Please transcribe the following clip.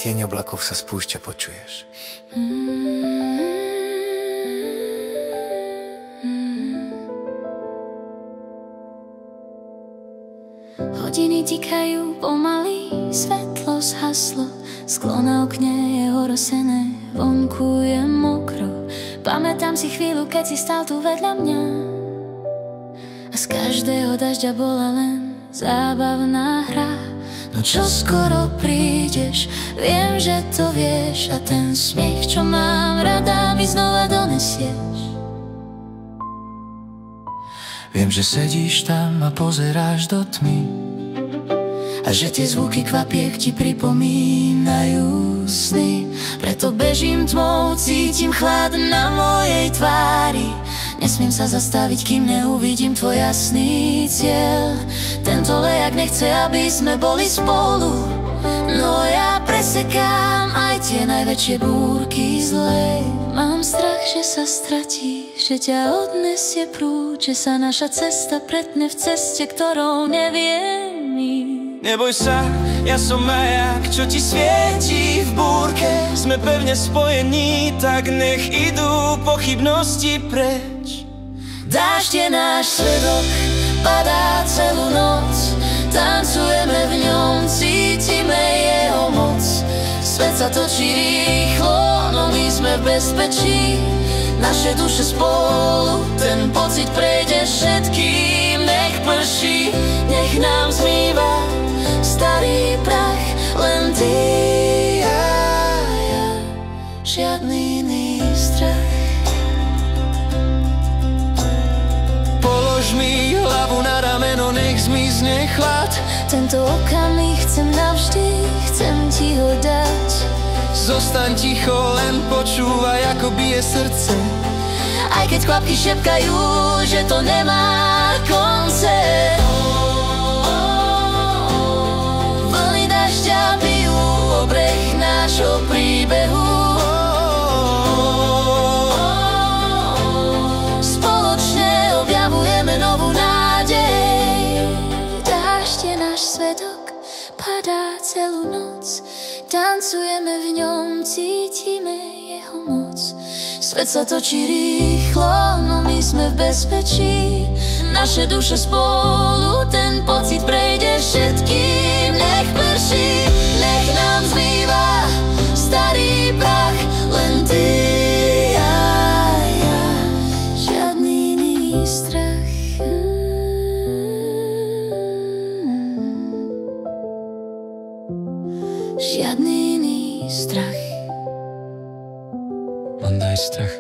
Tieň oblakov sa spúšťa, počuješ? Hodiny tikajú pomaly, svetlo zhaslo, sklo na okne je orosené, vonku je mokro. Pamätám si chvíľu, keď si stál tu vedľa mňa a z každého dažďa bola len zábavná hra. No čo skoro prídeš, viem, že to vieš, a ten smiech, čo mám rada, mi znova donesieš. Viem, že sedíš tam a pozeráš do tmy a že tie zvuky kvapiek ti pripomínajú sny. Preto bežím tmou, cítim chlad na mojej tvári. Nesmiem sa zastaviť, kým neuvidím tvoj jasný cieľ. Tento lejak nechce, aby sme boli spolu, no ja presekám aj tie najväčšie búrky zlej. Mám strach, že sa stratíš, že ťa odnesie prúd, že sa naša cesta pretne v ceste, ktorou neviem ísť. Neboj sa, ja som majak, čo ti svieti v búrke. Sme pevne spojení, tak nech idú pochybnosti preč. Dážď je náš svedok, padá celú noc, tancujeme v ňom, cítime jeho moc. Svet sa točí rýchlo, no my sme v bezpečí, naše duše spolu, ten pocit prejde všetkým. Nech prší, nech nám zmýva starý prach, len ty a ja, žiadny iný strach. Polož mi hlavu na rameno, nech zmizne chlad. Tento okamih chcem navždy, chcem ti ho dať. Zostaň ticho, len počúvaj, ako bije srdce. Aj keď kvapky šepkajú, že to nemá konce. Vlny dažďa bijú o breh nášho príbehu. Spoločne objavujeme novú nádej. Dážď je náš svedok, padá celú noc, tancujeme v ňom, cítime jeho moc. Svet sa točí rýchlo, no my sme v bezpečí, naše duše spolu, ten pocit prejde všetkým. Nech prší, nech nám zmýva starý prach, len ty a ja, žiadny iný strach. Žiadny iný strach. Mám aj strach.